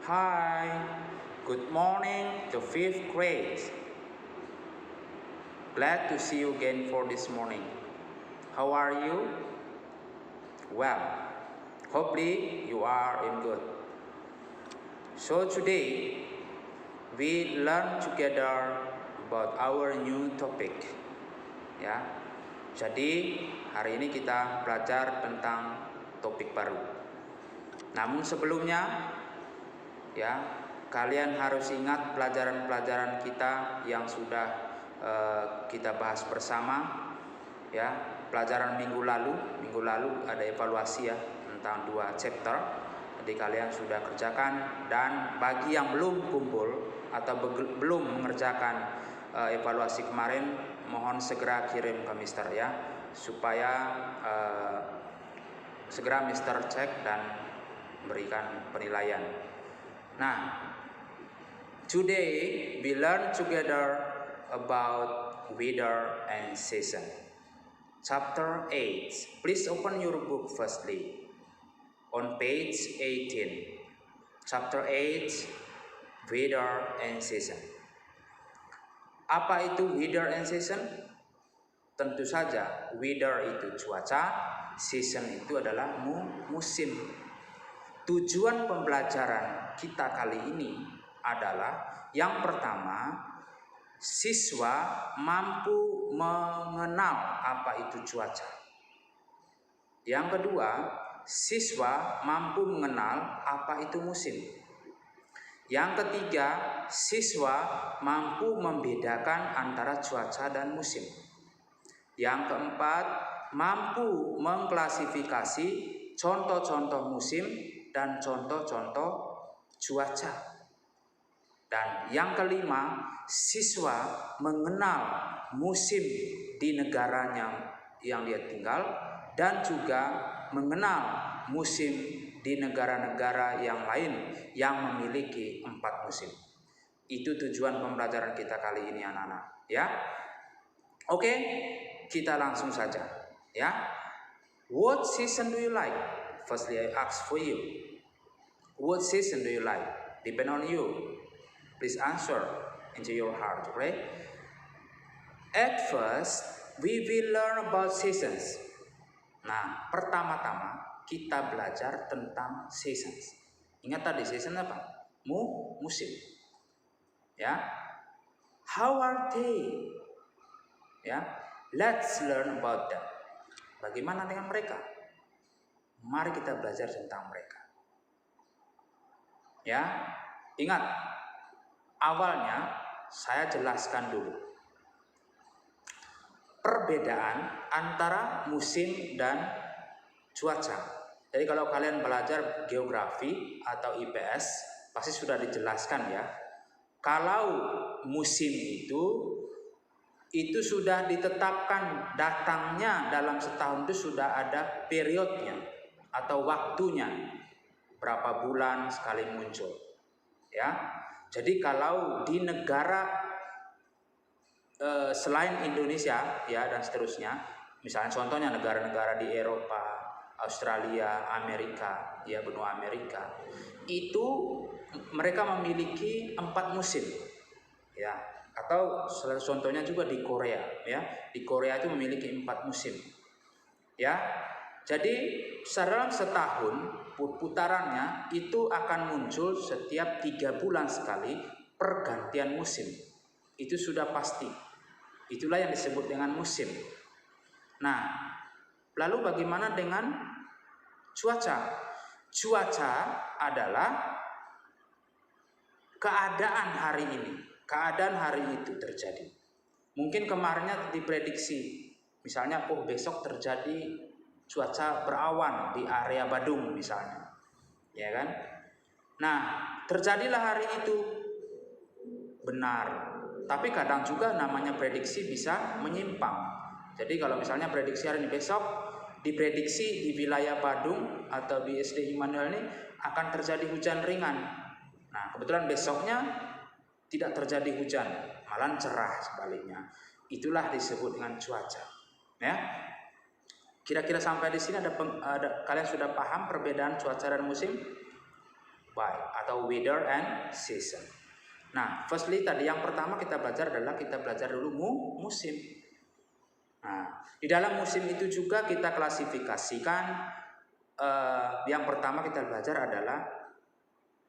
Hi, good morning to fifth grade. Glad to see you again for this morning. How are you? Well, hopefully you are in good. So today we learn together about our new topic. Ya. Jadi hari ini kita belajar tentang topik baru. Namun sebelumnya ya, kalian harus ingat pelajaran-pelajaran kita yang sudah kita bahas bersama ya. Pelajaran minggu lalu ada evaluasi ya tentang 2 chapter. Jadi kalian sudah kerjakan, dan bagi yang belum kumpul atau belum mengerjakan evaluasi kemarin, mohon segera kirim ke Mister ya, supaya segera Mister cek dan berikan penilaian. Nah, today we learn together about weather and season. Chapter 8. Please open your book firstly on page 18. Chapter 8, weather and season. Apa itu weather and season? Tentu saja weather itu cuaca, season itu adalah musim. Tujuan pembelajaran kita kali ini adalah yang pertama, siswa mampu mengenal apa itu cuaca. Yang kedua, siswa mampu mengenal apa itu musim. Yang ketiga, siswa mampu membedakan antara cuaca dan musim. Yang keempat, mampu mengklasifikasi contoh-contoh musim dan contoh-contoh cuaca. Dan yang kelima, siswa mengenal musim di negaranya yang dia tinggal, dan juga mengenal musim di negara-negara yang lain yang memiliki 4 musim. Itu tujuan pembelajaran kita kali ini anak-anak ya. Oke, kita langsung saja ya. What season do you like? Firstly, I ask for you. What season do you like? Depend on you. Please answer into your heart, okay? At first, we will learn about seasons. Nah, pertama-tama kita belajar tentang seasons. Ingat tadi season apa? Musim. Ya. How are they? Ya. Let's learn about them. Bagaimana dengan mereka? Mari kita belajar tentang mereka. Ya. Ingat, awalnya saya jelaskan dulu perbedaan antara musim dan cuaca. Jadi kalau kalian belajar geografi atau IPS pasti sudah dijelaskan ya. Kalau musim itu sudah ditetapkan datangnya dalam setahun, itu sudah ada periodnya atau waktunya, berapa bulan sekali muncul. Ya. Jadi kalau di negara selain Indonesia ya dan seterusnya, misalnya contohnya negara-negara di Eropa, Australia, Amerika, ya benua Amerika, itu mereka memiliki 4 musim, ya. Atau contohnya juga di Korea, ya. Di Korea itu memiliki 4 musim, ya. Jadi dalam setahun putarannya itu akan muncul setiap 3 bulan sekali pergantian musim. Itu sudah pasti. Itulah yang disebut dengan musim. Nah, lalu bagaimana dengan cuaca? Cuaca adalah keadaan hari ini. Keadaan hari itu terjadi. Mungkin kemarinnya diprediksi, misalnya besok terjadi cuaca berawan di area Badung misalnya. Ya kan? Nah, terjadilah hari itu. Benar. Tapi kadang juga namanya prediksi bisa menyimpang. Jadi kalau misalnya prediksi hari ini, besok diprediksi di wilayah Badung atau di SD Immanuel ini akan terjadi hujan ringan. Nah, kebetulan besoknya tidak terjadi hujan, malah cerah sebaliknya. Itulah disebut dengan cuaca. Ya. Kira-kira sampai di sini ada kalian sudah paham perbedaan cuaca dan musim? by atau weather and season. Nah, firstly tadi yang pertama kita belajar dulu musim. Nah, di dalam musim itu juga kita klasifikasikan. Yang pertama kita belajar adalah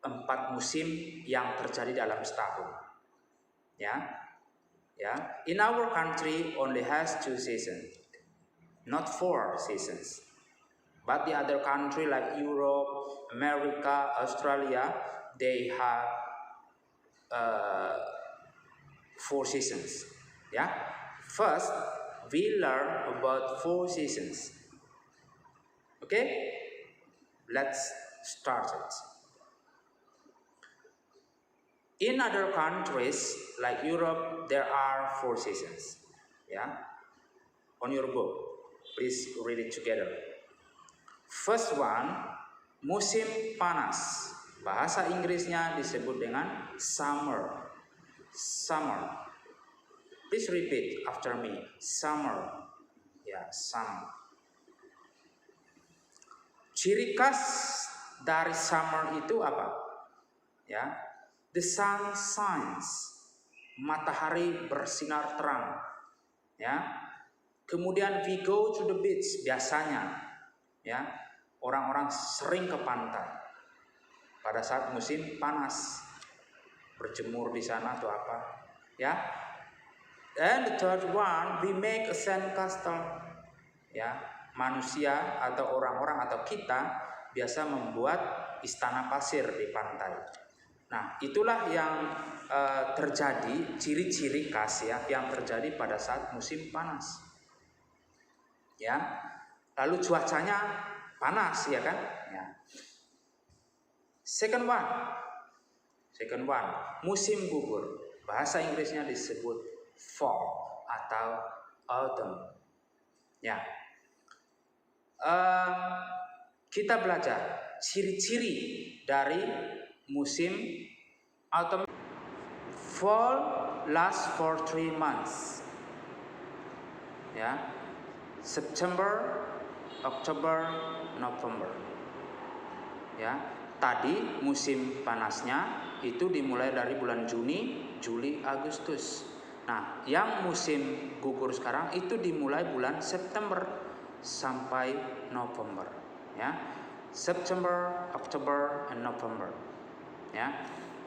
4 musim yang terjadi dalam setahun. Ya. In our country only has 2 seasons, not 4 seasons. But the other country like Europe, America, Australia, they have 4 seasons. Yeah. First, we learn about 4 seasons. Okay, let's start it. In other countries like Europe, there are 4 seasons. Yeah, on your book, please read it together. First one, musim panas. Bahasa Inggrisnya disebut dengan summer. Summer. Please repeat after me. Summer. Ya, summer. Ciri khas dari summer itu apa? Ya, the sun shines. Matahari bersinar terang. Ya. Kemudian we go to the beach biasanya. Ya, orang-orang sering ke pantai pada saat musim panas, berjemur di sana atau apa. Ya. And the third one, we make a sand castle. Ya. Manusia atau orang-orang atau kita biasa membuat istana pasir di pantai. Nah, itulah yang terjadi, ciri-ciri khas ya yang terjadi pada saat musim panas. Ya, lalu cuacanya panas ya kan? Ya. Second one, musim gugur. Bahasa Inggrisnya disebut fall atau autumn. Ya. Kita belajar ciri-ciri dari musim autumn. Fall lasts for 3 months. Ya. September, October, November. Ya. Tadi musim panasnya itu dimulai dari bulan Juni, Juli, Agustus. Nah, yang musim gugur sekarang itu dimulai bulan September sampai November, ya. September, October, and November, ya.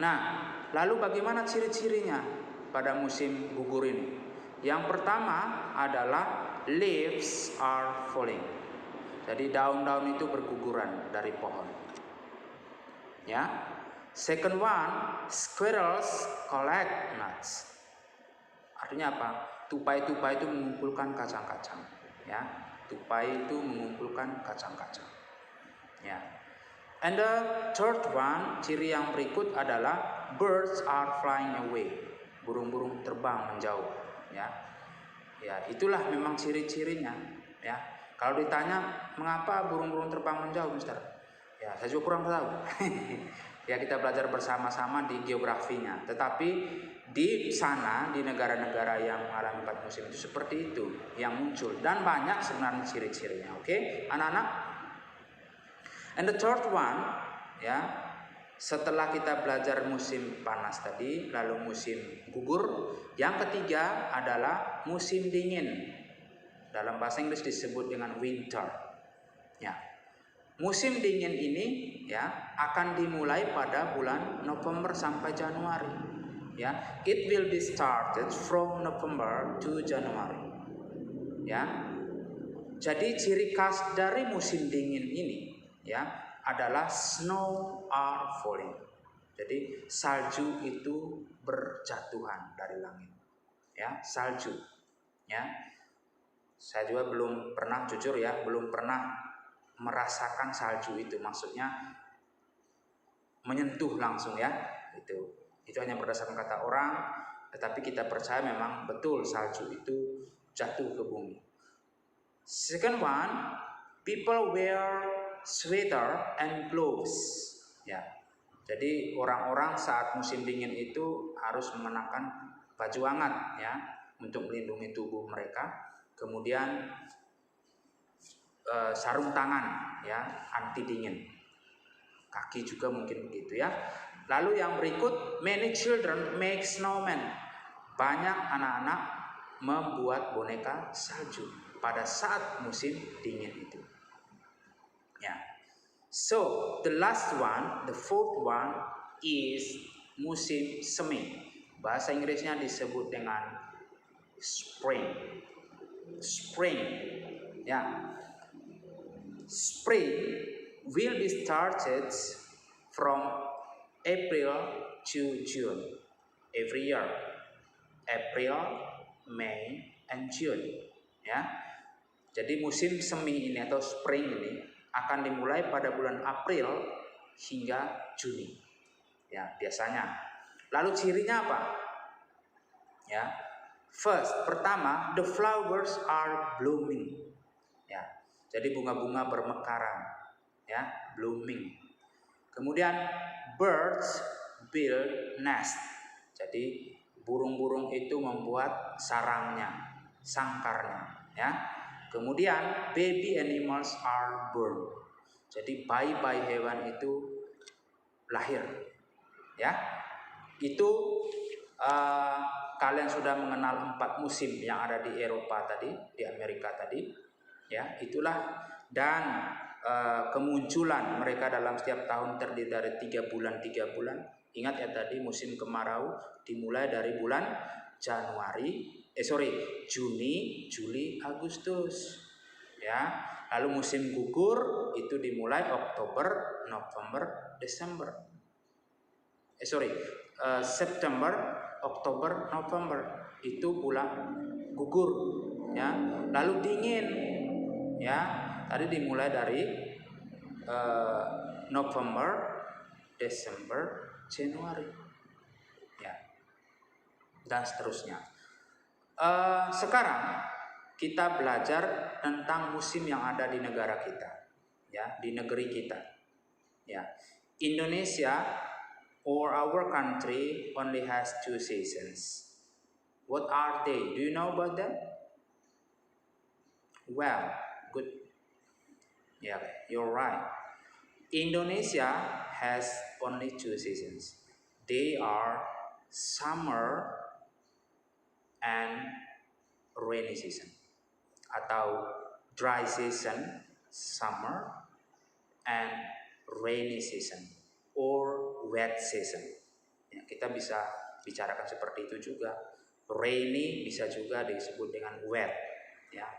Nah, lalu bagaimana ciri-cirinya pada musim gugur ini? Yang pertama adalah leaves are falling. Jadi daun-daun itu berguguran dari pohon. Ya. Second one, squirrels collect nuts. Artinya apa? Tupai-tupai itu mengumpulkan kacang-kacang, ya. Tupai itu mengumpulkan kacang-kacang. Ya. And the third one, ciri yang berikut adalah birds are flying away. Burung-burung terbang menjauh, ya. Ya, itulah memang ciri-cirinya, ya. Kalau ditanya mengapa burung-burung terbang menjauh, Mister? Ya, saya juga kurang tahu. Ya, kita belajar bersama-sama di geografinya. Tetapi di sana, di negara-negara yang mengalami 4 musim itu seperti itu yang muncul. Dan banyak sebenarnya ciri-cirinya. Oke, anak-anak? And the third one, ya, setelah kita belajar musim panas tadi, lalu musim gugur, yang ketiga adalah musim dingin. Dalam bahasa Inggris disebut dengan winter. Ya. Musim dingin ini ya akan dimulai pada bulan November sampai Januari. Ya, it will be started from November to January. Ya. Jadi ciri khas dari musim dingin ini ya adalah snow are falling. Jadi salju itu berjatuhan dari langit. Ya, salju. Ya. Saya juga belum pernah, jujur ya, belum pernah merasakan salju itu, maksudnya menyentuh langsung ya. Itu hanya berdasarkan kata orang, tetapi kita percaya memang betul salju itu jatuh ke bumi. Second one, people wear sweater and gloves. Ya. Jadi orang-orang saat musim dingin itu harus mengenakan baju hangat ya untuk melindungi tubuh mereka. Kemudian sarung tangan ya anti dingin. kaki juga mungkin begitu ya. Lalu yang berikut, many children make snowmen. Banyak anak-anak membuat boneka salju pada saat musim dingin itu. Ya. So the last one, the fourth one is musim semi. Bahasa Inggrisnya disebut dengan spring. Spring. Ya. Spring will be started from April to June every year. April, May, and June. Ya. Jadi musim semi ini atau spring ini akan dimulai pada bulan April hingga Juni. Ya, biasanya. Lalu cirinya apa? Ya. First, pertama, the flowers are blooming. Ya. Jadi bunga-bunga bermekaran. Ya, blooming. Kemudian birds build nest. Jadi burung-burung itu membuat sarangnya, sangkarnya, ya. Kemudian baby animals are born. Jadi bayi-bayi hewan itu lahir, ya. Itu kalian sudah mengenal 4 musim yang ada di Eropa tadi, di Amerika tadi, ya. Itulah dan kemunculan mereka dalam setiap tahun terdiri dari 3 bulan. Ingat ya tadi musim kemarau dimulai dari bulan Juni, Juli, Agustus. Ya. Lalu musim gugur itu dimulai Oktober, November, Desember. September, Oktober, November itu bulan gugur. Ya. Lalu dingin. Ya. Tadi dimulai dari November, Desember, Januari, ya, dan seterusnya. Sekarang kita belajar tentang musim yang ada di negara kita, ya, di negeri kita, ya. Indonesia or our country only has 2 seasons. What are they? Do you know about them? Well, good. Yeah, you're right. Indonesia has only 2 seasons. They are summer and rainy season. Atau dry season, summer, and rainy season, or wet season. Ya, kita bisa bicarakan seperti itu juga. Rainy bisa juga disebut dengan wet. Ya.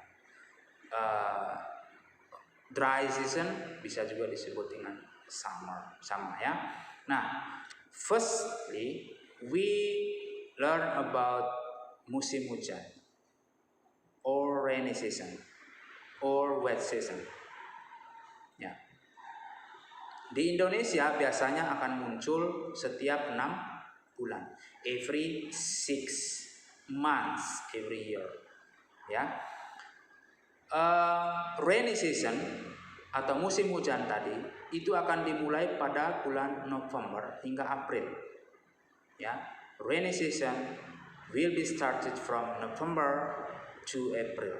Dry season bisa juga disebut dengan summer, sama ya. Nah, firstly we learn about musim hujan or rainy season or wet season. Ya. Di Indonesia biasanya akan muncul setiap 6 bulan, every 6 months every year. Ya. Rainy season atau musim hujan tadi itu akan dimulai pada bulan November hingga April. Ya, rainy season will be started from November to April.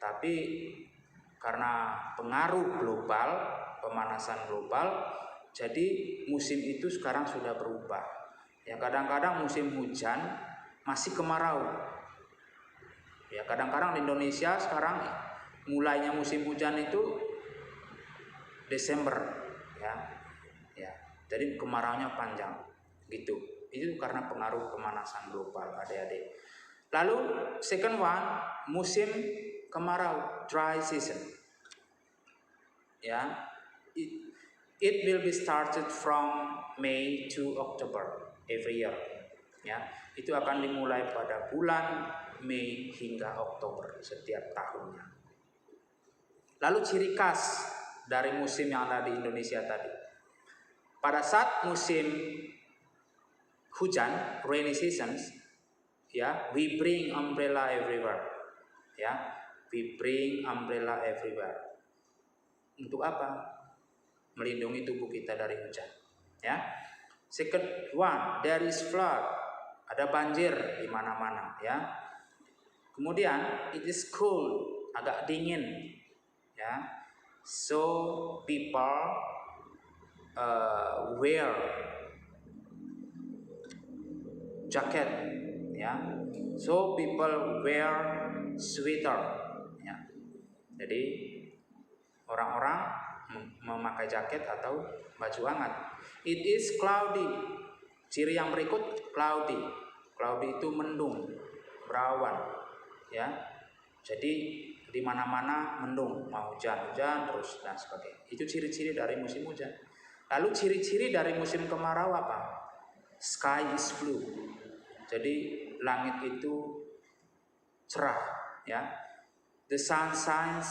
Tapi karena pengaruh global, pemanasan global, jadi musim itu sekarang sudah berubah. Ya, kadang-kadang musim hujan masih kemarau. Ya, kadang-kadang di Indonesia sekarang mulainya musim hujan itu Desember, ya. Jadi kemaraunya panjang, gitu. Itu karena pengaruh pemanasan global, adik-adik. Lalu second one, musim kemarau, dry season. Ya, it will be started from May to October every year. Ya, itu akan dimulai pada bulan Mei hingga Oktober setiap tahunnya. Lalu ciri khas dari musim yang ada di Indonesia tadi. Pada saat musim hujan, rainy seasons, ya, we bring umbrella everywhere. Ya, we bring umbrella everywhere. Untuk apa? Melindungi tubuh kita dari hujan. Ya. Second one, there is flood. Ada banjir di mana-mana, ya. Kemudian it is cold, agak dingin. Ya, so people wear jacket, ya. So people wear sweater, ya. Jadi orang-orang memakai jaket atau baju hangat. It is cloudy. Ciri yang berikut cloudy. Cloudy itu mendung, berawan, ya. Jadi di mana-mana mendung, mau hujan-hujan terus dan sebagainya. Itu ciri-ciri dari musim hujan. Lalu ciri-ciri dari musim kemarau apa? Sky is blue. Jadi langit itu cerah, ya. The sun shines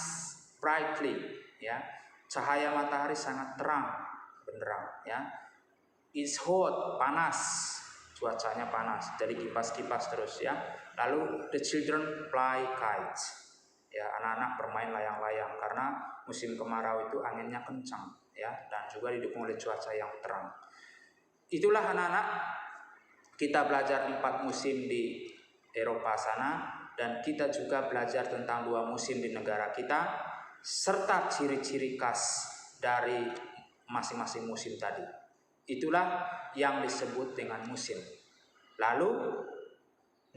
brightly, ya. Cahaya matahari sangat terang benderang, ya. It's hot, panas, cuacanya panas, jadi kipas-kipas terus, ya. Lalu the children fly kites, ya, anak-anak bermain layang-layang karena musim kemarau itu anginnya kencang, ya, dan juga didukung oleh cuaca yang terang. Itulah anak-anak, kita belajar 4 musim di Eropa sana, dan kita juga belajar tentang 2 musim di negara kita serta ciri-ciri khas dari masing-masing musim tadi. Itulah yang disebut dengan musim. Lalu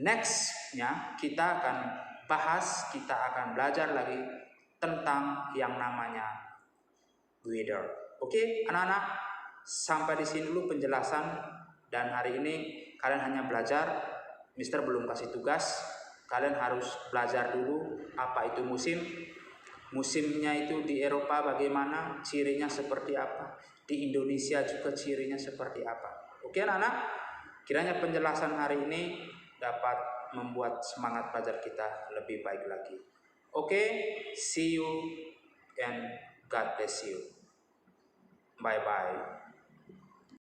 nextnya kita akan bahas, kita akan belajar lagi tentang yang namanya weather. Oke, anak-anak, sampai di sini dulu penjelasan, dan hari ini kalian hanya belajar. Mister belum kasih tugas, kalian harus belajar dulu apa itu musim. Musimnya itu di Eropa bagaimana, cirinya seperti apa, di Indonesia juga cirinya seperti apa. Oke anak-anak, kiranya penjelasan hari ini dapat membuat semangat belajar kita lebih baik lagi. Oke, see you and God bless you. Bye bye.